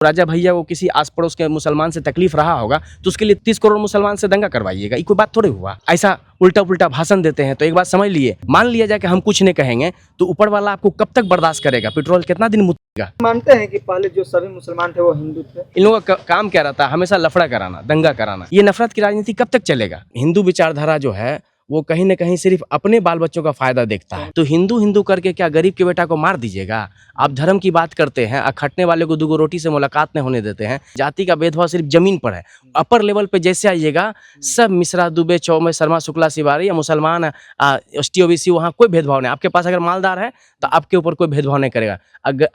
राजा भैया को किसी आस पड़ोस के मुसलमान से तकलीफ रहा होगा तो उसके लिए 30 करोड़ मुसलमान से दंगा करवाइएगा, ये कोई बात थोड़ी हुआ। ऐसा उल्टा पुल्टा भाषण देते हैं। तो एक बात समझ लिए, मान लिया जाए कि हम कुछ नहीं कहेंगे तो ऊपर वाला आपको कब तक बर्दाश्त करेगा? पेट्रोल कितना दिन मुतेगा? मानते हैं कि पहले जो सभी मुसलमान थे वो हिंदू थे। इन लोगों का काम क्या रहता है? हमेशा लफड़ा कराना, दंगा कराना। ये नफरत की राजनीति कब तक चलेगा? हिंदू विचारधारा जो है वो कहीं ना कहीं सिर्फ अपने बाल बच्चों का फायदा देखता है। तो हिंदू हिंदू करके क्या गरीब के बेटा को मार दीजिएगा? आप धर्म की बात करते हैं, खटने वाले को दुगो रोटी से मुलाकात नहीं होने देते हैं। जाति का भेदभाव सिर्फ जमीन पर है। अपर लेवल पे जैसे आइएगा, सब मिश्रा, दुबे, चौमे, शर्मा, शुक्ला, सिवारी या मुसलमान, एसटी, ओबीसी, वहाँ कोई भेदभाव नहीं। आपके पास अगर मालदार है तो आपके ऊपर कोई भेदभाव नहीं करेगा।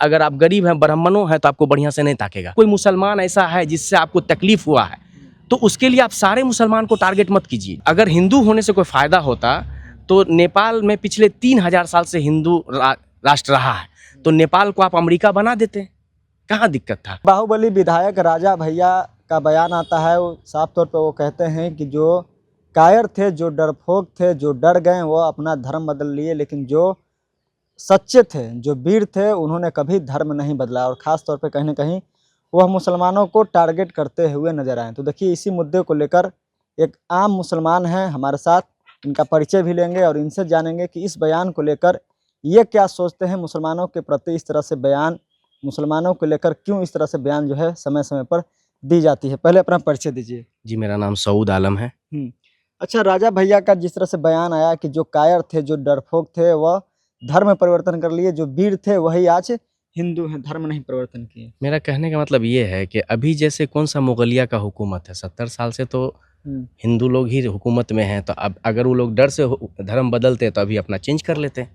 अगर आप गरीब हैं, ब्राह्मणों हैं, तो आपको बढ़िया से नहीं ताकेगा। कोई मुसलमान ऐसा है जिससे आपको तकलीफ हुआ है तो उसके लिए आप सारे मुसलमान को टारगेट मत कीजिए। अगर हिंदू होने से कोई फायदा होता तो नेपाल में पिछले 3000 साल से हिंदू राष्ट्र रहा है, तो नेपाल को आप अमेरिका बना देते, कहाँ दिक्कत था? बाहुबली विधायक राजा भैया का बयान आता है, वो साफ तौर पे वो कहते हैं कि जो कायर थे, जो डरपोक थे, जो डर गए वो अपना धर्म बदल लिए, लेकिन जो सच्चे थे, जो वीर थे, उन्होंने कभी धर्म नहीं बदला। और ख़ास तौर पे कहीं ना कहीं वह मुसलमानों को टारगेट करते हुए नजर आए। तो देखिए, इसी मुद्दे को लेकर एक आम मुसलमान हैं हमारे साथ, इनका परिचय भी लेंगे और इनसे जानेंगे कि इस बयान को लेकर ये क्या सोचते हैं। मुसलमानों के प्रति इस तरह से बयान, मुसलमानों को लेकर क्यों इस तरह से बयान जो है समय समय पर दी जाती है। पहले अपना परिचय दीजिए। जी, मेरा नाम सऊद आलम है। अच्छा, राजा भैया का जिस तरह से बयान आया कि जो कायर थे, जो डरपोक थे, वह धर्म परिवर्तन कर लिए, जो वीर थे वही आज हिंदू हैं, धर्म नहीं परिवर्तन किए। मेरा कहने का मतलब ये है कि अभी जैसे कौन सा मुगलिया का हुकूमत है, 70 साल से तो हिंदू लोग ही हुकूमत में हैं। तो अब अगर वो लोग डर से धर्म बदलते तो अभी अपना चेंज कर लेते।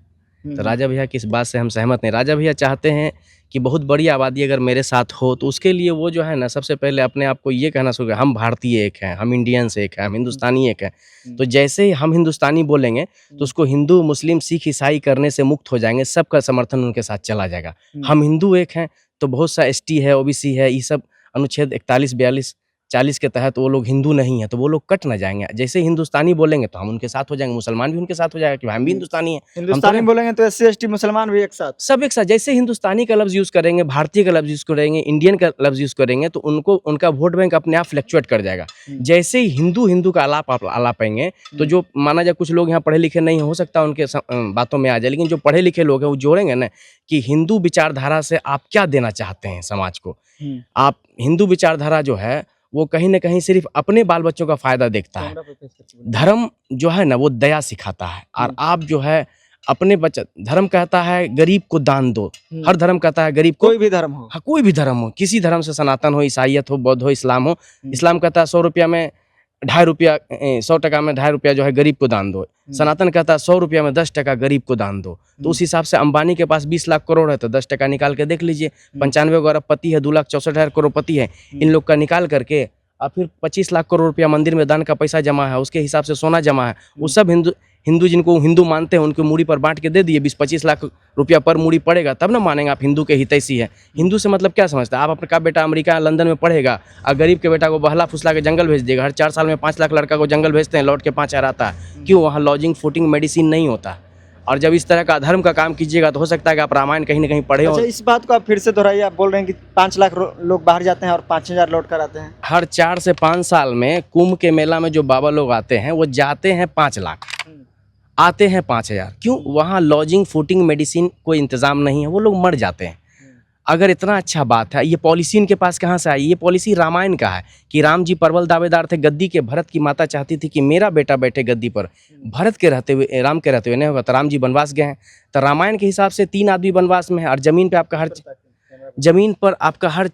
तो राजा भैया की इस बात से हम सहमत नहीं। राजा भैया चाहते हैं कि बहुत बड़ी आबादी अगर मेरे साथ हो तो उसके लिए वो जो है ना, सबसे पहले अपने आप को ये कहना शुरू, हम भारतीय एक हैं, हम इंडियंस एक हैं, हम हिंदुस्तानी एक हैं। तो जैसे ही हम हिंदुस्तानी बोलेंगे तो उसको हिंदू, मुस्लिम, सिख, ईसाई करने से मुक्त हो जाएंगे, सबका समर्थन उनके साथ चला जाएगा। हम हिंदू एक हैं तो बहुत सा एसटी है, ओबीसी है, ये सब अनुच्छेद 41, 42, 40 के तहत वो लोग हिंदू नहीं है, तो वो लोग कट ना जाएंगे। जैसे हिंदुस्तानी बोलेंगे तो हम उनके साथ हो जाएंगे, मुसलमान भी उनके साथ हो जाएगा कि हम भी हिंदुस्तानी हैं। हिंदुस्तानी बोलेंगे तो एससी एसटी मुसलमान भी एक साथ, सब एक साथ। जैसे हिंदुस्तानी का लफ्ज़ यूज़ करेंगे, भारतीय का लफ्ज़ यूज़ करेंगे, इंडियन का लफ्ज़ यूज़ करेंगे तो उनको, उनका वोट बैंक अपने आप फ्लक्चुएट कर जाएगा। जैसे ही हिंदू हिंदू का आलापेंगे तो जो माना जाए, कुछ लोग यहाँ पढ़े लिखे नहीं, हो सकता उनके बातों में आ जाए, लेकिन जो पढ़े लिखे लोग हैं वो जोड़ेंगे ना कि हिंदू विचारधारा से आप क्या देना चाहते हैं समाज को। आप हिंदू विचारधारा जो है वो कहीं ना कहीं सिर्फ अपने बाल बच्चों का फायदा देखता है। धर्म जो है ना वो दया सिखाता है, और आप जो है अपने बच्चे, धर्म कहता है गरीब को दान दो। हर धर्म कहता है गरीब को, कोई भी धर्म हो, हाँ, कोई भी धर्म हो, किसी धर्म से, सनातन हो, ईसाईयत हो, बौद्ध हो, इस्लाम हो। इस्लाम कहता है 100 रुपया में 2.5 रुपया, 100 टका में 2.5 रुपया जो है गरीब को दान दो। सनातन कहता है 100 रुपया में 10 टका गरीब को दान दो। तो उस हिसाब से अंबानी के पास 20 लाख करोड़ है तो 10 टका निकाल के देख लीजिए। 95 अरबपति है, 2,64,000 करोड़पति है। इन लोग का निकाल करके और फिर 25 लाख करोड़ रुपया मंदिर में दान का पैसा जमा है, उसके हिसाब से सोना जमा है। वो सब हिंदू जिनको हिंदू मानते हैं उनको मूड़ी पर बांट के दे दिए। 20-25 लाख रुपया पर मूड़ी पड़ेगा, तब ना मानेंगे आप हिंदू के हितैषी है। हिंदू से मतलब क्या समझते हैं आप? अपने बेटा अमेरिका, लंदन में पढ़ेगा और गरीब के बेटा को बहला फुसला के जंगल भेज देगा। हर 4 साल में 5 लाख लड़का को जंगल भेजते हैं, लौट के 5,000 आता है। क्यों? वहाँ लॉजिंग, फूडिंग, मेडिसिन नहीं होता। और जब इस तरह का धर्म का काम कीजिएगा तो हो सकता है कि आप रामायण कहीं ना कहीं पढ़े हो। अच्छा, इस बात को आप फिर से दोहराइए। आप बोल रहे हैं कि 5 लाख लोग बाहर जाते हैं और 5,000 लौट कर आते हैं। हर 4 से 5 साल में कुंभ के मेला में जो बाबा लोग आते हैं वो जाते हैं 5 लाख, आते हैं 5,000। क्यों? वहाँ लॉजिंग, फूडिंग, मेडिसिन कोई इंतजाम नहीं है, वो लोग मर जाते हैं। अगर इतना अच्छा बात है, ये पॉलिसी इनके पास कहाँ से आई? ये पॉलिसी रामायण का है कि राम जी प्रबल दावेदार थे गद्दी के। भरत की माता चाहती थी कि मेरा बेटा बैठे गद्दी पर। भरत के रहते हुए, राम के रहते हुए नहीं होगा, तो राम जी वनवास गए हैं। तो रामायण के हिसाब से 3 आदमी वनवास में है, और जमीन पर आपका हर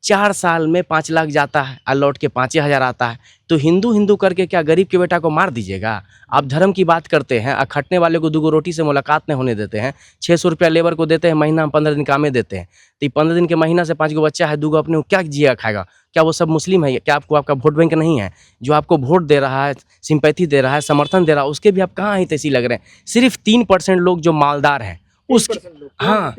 4 साल में 5 लाख जाता है और लौट के 5,000 आता है। तो हिंदू हिंदू करके क्या गरीब के बेटा को मार दीजिएगा? आप धर्म की बात करते हैं, खटने वाले को दुगो रोटी से मुलाकात नहीं होने देते हैं। 600 रुपया लेबर को देते हैं, महीना में 15 दिन कामें देते हैं। तो 15 दिन के महीना से 5 गो बच्चा है, 2 गो अपने को क्या जिएगा, खाएगा? क्या वो सब मुस्लिम है? क्या आपको आपका वोट बैंक नहीं है? जो आपको वोट दे रहा है, सिंपैथी दे रहा है, समर्थन दे रहा है, उसके भी आप कहाँ हितैषी लग रहे हैं? सिर्फ 3% लोग जो मालदार हैं उसके, हाँ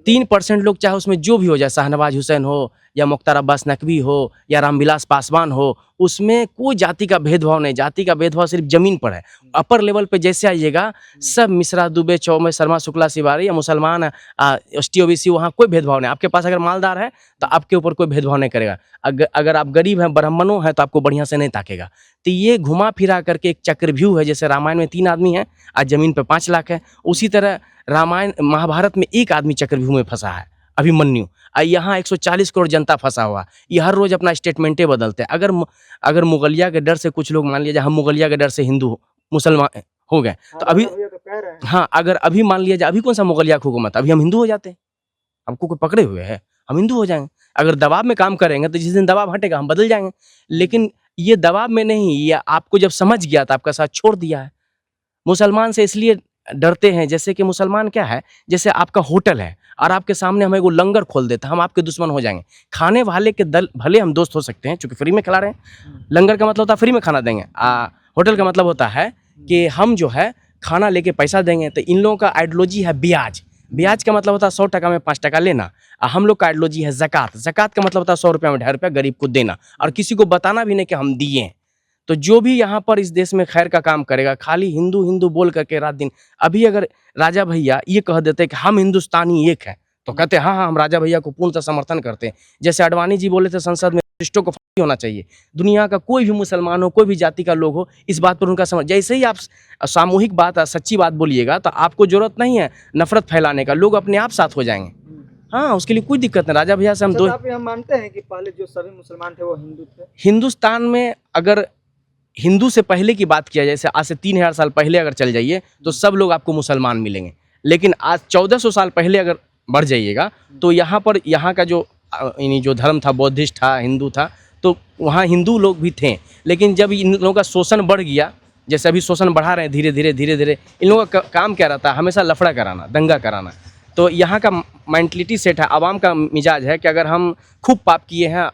3% लोग, चाहे उसमें जो भी हो जाए, शाहनवाज हुसैन हो या मुख्तार अब्बास नकवी हो या रामविलास पासवान हो, उसमें कोई जाति का भेदभाव नहीं। जाति का भेदभाव सिर्फ जमीन पर है। अपर लेवल पे जैसे आइएगा, सब मिश्रा, दुबे, चौबे, शर्मा, शुक्ला, तिवारी या मुसलमान, एसटी, ओबीसी, वहाँ कोई भेदभाव नहीं। आपके पास अगर मालदार है तो आपके ऊपर कोई भेदभाव नहीं करेगा। अगर आप गरीब हैं, ब्राह्मणों हैं, तो आपको बढ़िया से नहीं ताकेगा। तो ये घुमा फिरा करके एक चक्रव्यूह है। जैसे रामायण में 3 आदमी हैं, आज जमीन पे 5 लाख है, उसी तरह रामायण महाभारत में एक आदमी चक्रव्यूह में फंसा है, अभिमन्यु। यहाँ 140 करोड़ जनता फंसा हुआ। ये हर रोज अपना स्टेटमेंटें बदलते हैं। अगर मुगलिया के डर से कुछ लोग मान लिया जाए हम मुगलिया के डर से हिंदू मुसलमान हो गए, तो अभी हाँ, अगर अभी मान लिया जाए, अभी कौन सा मुगलिया की हुकूमत, अभी हम हिंदू हो जाते हैं। हमको कोई पकड़े हुए है, हम हिंदू हो जाएंगे। अगर दबाव में काम करेंगे तो जिस दिन दबाव हटेगा हम बदल जाएंगे। लेकिन ये दबाव में नहीं, ये आपको जब समझ गया तो आपका साथ छोड़ दिया है। मुसलमान से इसलिए डरते हैं, जैसे कि मुसलमान क्या है, जैसे आपका होटल है और आपके सामने हमें वो लंगर खोल देता है, हम आपके दुश्मन हो जाएंगे। खाने वाले के दल भले हम दोस्त हो सकते हैं, क्योंकि फ्री में खिला रहे हैं। लंगर का मतलब होता है फ्री में खाना देंगे, होटल का मतलब होता है कि हम जो है खाना लेके पैसा देंगे। तो इन लोगों का आइडियोलॉजी है ब्याज। ब्याज का मतलब होता है 100 टका में 5 टका लेना। हम लोग का आइडियोलॉजी है ज़कात। ज़कात का मतलब होता है 100 रुपये में 2.5 रुपया गरीब को देना, और किसी को बताना भी नहीं कि हम दिए हैं। तो जो भी यहाँ पर इस देश में खैर का काम करेगा, खाली हिंदू हिंदू बोल करके रात दिन, अभी अगर राजा भैया ये कह देते कि हम हिंदुस्तानी एक है, तो कहते हैं हाँ हम राजा भैया को पूर्णतः समर्थन करते हैं। जैसे अडवाणी जी बोले थे संसद में, वरिष्ठों को फांसी होना चाहिए। दुनिया का कोई भी मुसलमान हो, कोई भी जाति का लोग हो, इस बात पर उनका समझ, जैसे ही आप सामूहिक बात, सच्ची बात बोलिएगा, तो आपको जरूरत नहीं है नफरत फैलाने का, लोग अपने आप साथ हो जाएंगे। हाँ, उसके लिए कोई दिक्कत नहीं। राजा भैया से हम हम मानते हैं कि पहले जो सभी मुसलमान थे वो हिंदू थे। हिंदुस्तान में अगर हिंदू से पहले की बात किया, जैसे आज से 3000 साल पहले अगर चल जाइए तो सब लोग आपको मुसलमान मिलेंगे। लेकिन आज 1400 साल पहले अगर बढ़ जाइएगा तो यहाँ पर यहाँ का जो धर्म था, बौद्धिस्ट था, हिंदू था, तो वहाँ हिंदू लोग भी थे। लेकिन जब इन लोगों का शोषण बढ़ गया, जैसे अभी शोषण बढ़ा रहे हैं धीरे धीरे, इन लोगों का काम क्या रहता है, हमेशा लफड़ा कराना, दंगा कराना। तो यहाँ का मेंटलिटी सेट है, आवाम का मिजाज है कि अगर हम खूब पाप किए हैं,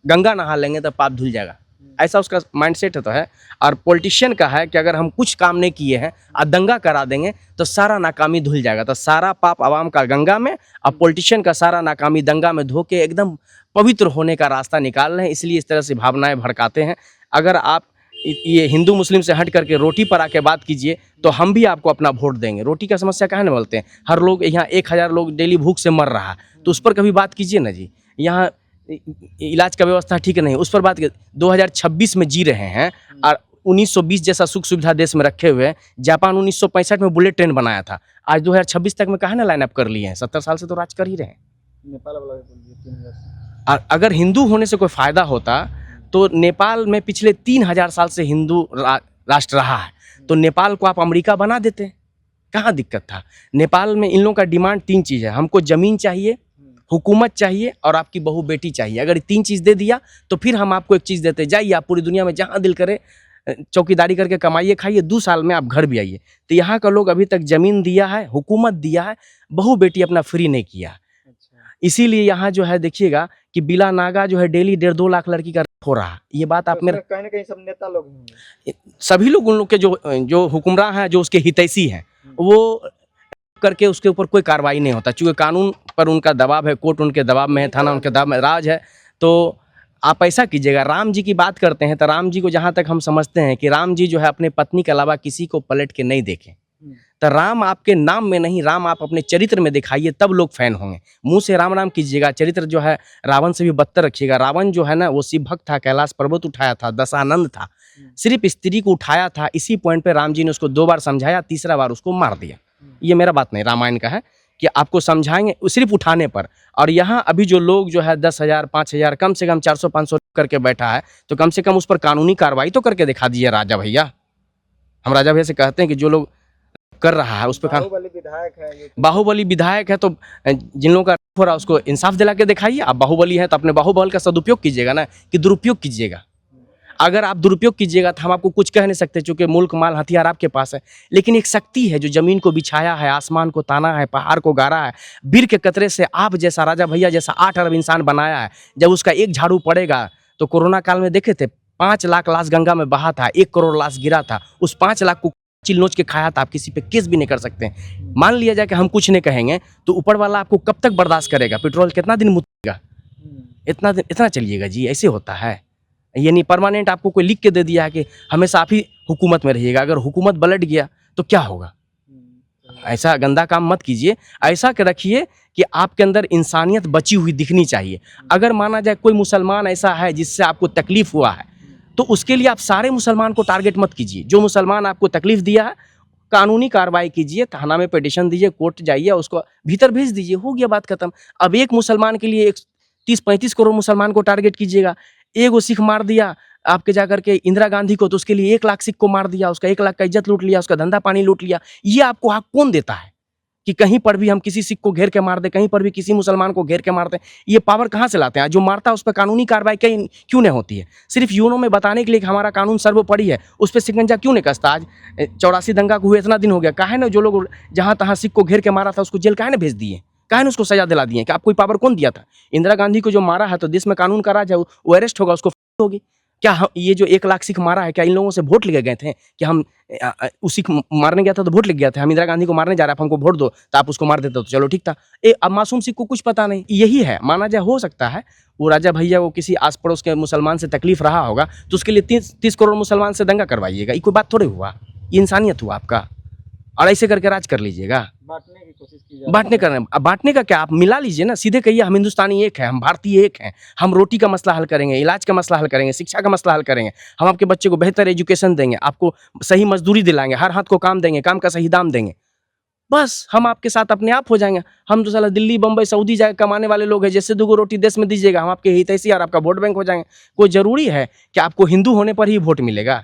गंगा नहा लेंगे तो पाप धुल जाएगा, ऐसा उसका माइंडसेट तो है। और पॉलिटिशियन का है कि अगर हम कुछ काम नहीं किए हैं और दंगा करा देंगे तो सारा नाकामी धुल जाएगा। तो सारा पाप आवाम का गंगा में, और पॉलिटिशियन का सारा नाकामी दंगा में धो के एकदम पवित्र होने का रास्ता निकाल रहे हैं। इसलिए इस तरह से भावनाएं भड़काते हैं। अगर आप ये हिंदू मुस्लिम से हट करके रोटी पर आके बात कीजिए तो हम भी आपको अपना वोट देंगे। रोटी का समस्या कहाँ नहीं बोलते हैं, हर लोग यहाँ 1000 लोग डेली भूख से मर रहा है, तो उस पर कभी बात कीजिए ना जी। यहाँ इलाज का व्यवस्था ठीक नहीं, उस पर बात की। 2026 में जी रहे हैं और 1920 जैसा सुख सुविधा देश में रखे हुए हैं। जापान 1965 में बुलेट ट्रेन बनाया था, आज 2026 तक में कहाँ ना लाइन अप कर लिए हैं। 70 साल से तो राज कर ही रहे हैं। नेपाल वाला और अगर हिंदू होने से कोई फायदा होता तो नेपाल में पिछले 3000 साल से हिंदू राष्ट्र रहा है, तो नेपाल को आप अमेरिका बना देते, कहाँ दिक्कत था। नेपाल में इन लोगों का डिमांड 3 चीज़ है, हमको ज़मीन चाहिए, हुकूमत चाहिए और आपकी बहू बेटी चाहिए। अगर 3 चीज़ दे दिया तो फिर हम आपको एक चीज़ देते, जाइए आप पूरी दुनिया में जहाँ दिल करे चौकीदारी करके कमाइए, खाइए, 2 साल में आप घर भी आइए। तो यहाँ का लोग अभी तक ज़मीन दिया है, हुकूमत दिया है, बहू बेटी अपना फ्री नहीं किया। इसीलिए यहाँ जो है देखिएगा कि बिला नागा जो है डेली 1.5-2 लाख लड़की का हो रहा है। ये बात आप मेरे कहीं ना कहीं सब नेता लोग हैं, सभी लोग उन लोग के जो हुक्मरान हैं, जो उसके हितैषी हैं, वो करके उसके ऊपर कोई कार्रवाई नहीं होता, चूँकि कानून पर उनका दबाव है, कोर्ट उनके दबाव में है, थाना उनके दबाव में, राज है। तो आप ऐसा कीजिएगा, राम जी की बात करते हैं तो राम जी को जहाँ तक हम समझते हैं कि राम जी जो है अपने पत्नी के अलावा किसी को पलट के नहीं देखें। तो राम आपके नाम में नहीं, राम आप अपने चरित्र में दिखाइए, तब लोग फैन होंगे। मुंह से राम राम कीजिएगा, चरित्र जो है रावण से भी बदतर रखिएगा। रावण जो है ना वो शिव भक्त था, कैलाश पर्वत उठाया था, दशानंद था, सिर्फ स्त्री को उठाया था। इसी पॉइंट पे राम जी ने उसको 2 बार समझाया, तीसरा बार उसको मार दिया। ये मेरा बात नहीं, रामायण का है कि आपको समझाएंगे सिर्फ उठाने पर। और यहाँ अभी जो लोग जो है 10,000 5,000 कम से कम 400-500 करके बैठा है, तो कम से कम उस पर कानूनी कार्रवाई तो करके दिखा दीजिए राजा भैया। हम राजा भैया से कहते हैं कि जो लोग कर रहा है उस पर बाहुबली विधायक है, बाहुबली विधायक है, तो जिन लोगों का हो रहा है उसको इंसाफ दिला के दिखाइए। आप बाहुबली है तो अपने बाहुबल का सदुपयोग कीजिएगा ना, कि दुरुपयोग कीजिएगा। अगर आप दुरुपयोग कीजिएगा तो हम आपको कुछ कह नहीं सकते, चूँकि मुल्क माल हथियार आपके पास है। लेकिन एक शक्ति है जो जमीन को बिछाया है, आसमान को ताना है, पहाड़ को गाड़ा है, बीर के कतरे से आप जैसा राजा भैया जैसा 8 अरब इंसान बनाया है। जब उसका एक झाड़ू पड़ेगा, तो कोरोना काल में देखे थे 5 लाख लाश गंगा में बहा था, 1 करोड़ लाश गिरा था, उस 5 लाख को चिल नोच के खाया था। आप किसी पे केस भी नहीं कर सकते। मान लिया जाए कि हम कुछ नहीं कहेंगे तो ऊपर वाला आपको कब तक बर्दाश्त करेगा? पेट्रोल कितना दिन मुकेगा? इतना चलिएगा जी, ऐसे होता है। ये नहीं परमानेंट आपको कोई लिख के दे दिया है कि हमेशा आप ही हुकूमत में रहिएगा, अगर हुकूमत पलट गया तो क्या होगा? ऐसा गंदा काम मत कीजिए। ऐसा के रखिए कि आपके अंदर इंसानियत बची हुई दिखनी चाहिए। अगर माना जाए कोई मुसलमान ऐसा है जिससे आपको तकलीफ हुआ है, तो उसके लिए आप सारे मुसलमान को टारगेट मत कीजिए। जो मुसलमान आपको तकलीफ दिया है, कानूनी कार्रवाई कीजिए, थाना में पिटीशन दीजिए, कोर्ट जाइए, उसको भीतर भेज दीजिए, हो गया बात खत्म। अब एक मुसलमान के लिए 30-35 करोड़ मुसलमान को टारगेट कीजिएगा। एगो सिख मार दिया आपके जाकर के इंदिरा गांधी को, तो उसके लिए 1 लाख सिख को मार दिया, उसका 1 लाख का इज्जत लूट लिया, उसका धंधा पानी लूट लिया। ये आपको हक कौन देता है कि कहीं पर भी हम किसी सिख को घेर के मार दें, कहीं पर भी किसी मुसलमान को घेर के मार दें? ये पावर कहाँ से लाते हैं? जो मारता है उस पर कानूनी कार्रवाई क्यों नहीं होती है? सिर्फ यूनो में बताने के लिए कि हमारा कानून सर्वोपरि है, उस पर शिकंजा क्यों नहीं कसता? आज 84 दंगा को हुए इतना दिन हो गया, काहे ना जो लोग जहाँ तहाँ सिख को घेर के मारा था उसको जेल काहे ना भेज दिए, काहे ना उसको सजा दिला दिए? कि आपको पावर कौन दिया था? इंदिरा गांधी को जो मारा है तो देश में कानून का राज है, वो अरेस्ट होगा, उसको होगी। क्या ये जो 1 लाख सिख मारा है, क्या इन लोगों से वोट लेके गए थे कि हम उस सिख मारने गया था तो वोट लेके गया था, हम इंदिरा गांधी को मारने जा रहे हैं, आप हमको वोट दो, तो आप उसको मार देते तो चलो ठीक था। अब मासूम सिख को कुछ पता नहीं। यही है, माना जाए हो सकता है वो राजा भैया वो किसी आस पड़ोस के मुसलमान से तकलीफ रहा होगा, तो उसके लिए 30 करोड़ मुसलमान से दंगा करवाइएगा। ये कोई बात थोड़ी हुआ, ये इंसानियत हुआ आपका, और ऐसे करके राज कर लीजिएगा। बांटने की कोशिश की जा बांटने करना, अब बांटने का क्या, आप मिला लीजिए ना, सीधे कहिए हम हिंदुस्तानी एक है, हम भारतीय एक हैं, हम रोटी का मसला हल करेंगे, इलाज का मसला हल करेंगे, शिक्षा का मसला हल करेंगे, हम आपके बच्चे को बेहतर एजुकेशन देंगे, आपको सही मजदूरी दिलाएंगे, हर हाथ को काम देंगे, काम का सही दाम देंगे। बस हम आपके साथ अपने आप हो जाएंगे। हम तो साला दिल्ली बम्बई सऊदी जाकर कमाने वाले लोग हैं, जैसे 2 रोटी देश में दीजिएगा, हम आपके हितैषी और आपका वोट बैंक हो जाएंगे। कोई जरूरी है कि आपको हिंदू होने पर ही वोट मिलेगा?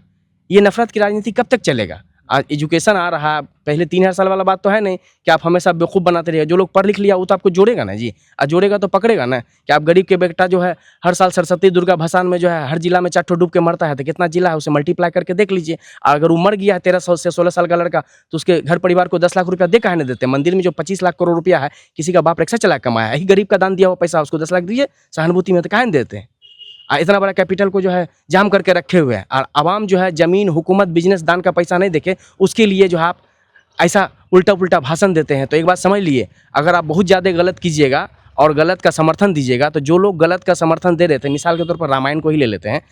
ये नफरत की राजनीति कब तक चलेगा? आज एजुकेशन आ रहा है, पहले 3000 साल वाला बात तो है नहीं कि आप हमेशा बेवकूफ़ बनाते रहिए। जो लोग पढ़ लिख लिया वो तो आपको जोड़ेगा ना जी, और जोड़ेगा तो पकड़ेगा ना। कि आप गरीब के बेटा जो है हर साल सरस्वती दुर्गा भसान में जो है हर जिला में 4 ठो डूब के मरता है, तो कितना जिला है उसे मल्टीप्लाई करके देख लीजिए। अगर वो मर गया है 13 से 16 साल का लड़का, तो उसके घर परिवार को 10 लाख रुपया दे काहे नहीं देते? मंदिर में जो 25 लाख करोड़ रुपया है, किसी का बाप रिक्शा चला कमाया है, गरीब का दान दिया हुआ पैसा उसको 10 लाख दीजिए सहानुभूति में, तो काहे नहीं देते हैं? इतना बड़ा कैपिटल को जो है जाम करके रखे हुए हैं, और आवाम जो है जमीन हुकूमत बिजनेस दान का पैसा नहीं देखे, उसके लिए जो है आप ऐसा उल्टा पुल्टा भाषण देते हैं। तो एक बात समझ लिए, अगर आप बहुत ज़्यादा गलत कीजिएगा और गलत का समर्थन दीजिएगा, तो जो लोग गलत का समर्थन दे रहे थे, मिसाल के तौर पर रामायण को ही ले लेते हैं,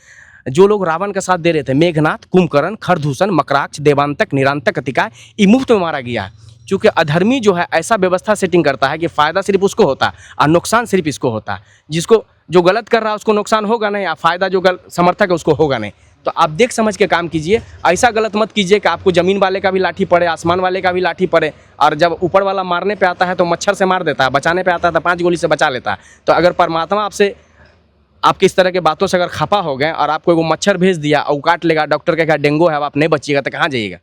जो लोग रावण का साथ दे रहे थे, मेघनाथ, कुंभकर्ण, खरदूषण, मकराक्ष, देवांतक, निरांतक, अतिकाय, ये मुफ्त में मारा गया है। चूँकि अधर्मी जो है ऐसा व्यवस्था सेटिंग करता है कि फ़ायदा सिर्फ उसको होता है और नुकसान सिर्फ इसको होता है। जिसको जो गलत कर रहा है उसको नुकसान होगा नहीं, और फ़ायदा जो समर्थक है उसको होगा नहीं। तो आप देख समझ के काम कीजिए, ऐसा गलत मत कीजिए कि आपको ज़मीन वाले का भी लाठी पड़े, आसमान वाले का भी लाठी पड़े, और जब ऊपर वाला मारने पे आता है तो मच्छर से मार देता है, बचाने पे आता है तो 5 गोली से बचा लेता है। तो अगर परमात्मा आपसे आपकी इस तरह के बातों से अगर खफा हो गए और आपको वो मच्छर भेज दिया और काट लेगा, डॉक्टर कहेगा डेंगू है, अब आप नहीं बचिएगा, तो कहाँ जाइएगा?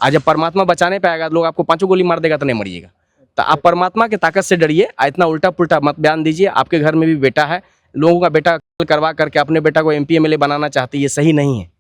आज जब परमात्मा बचाने पे आएगा, लोग आपको 5 गोली मार देगा तो नहीं मरिएगा। तो आप परमात्मा की ताकत से डरिए, इतना उल्टा पुल्टा मत बयान दीजिए। आपके घर में भी बेटा है, लोगों का बेटा करवा करके अपने बेटा को MP MLA बनाना चाहती है, ये सही नहीं है।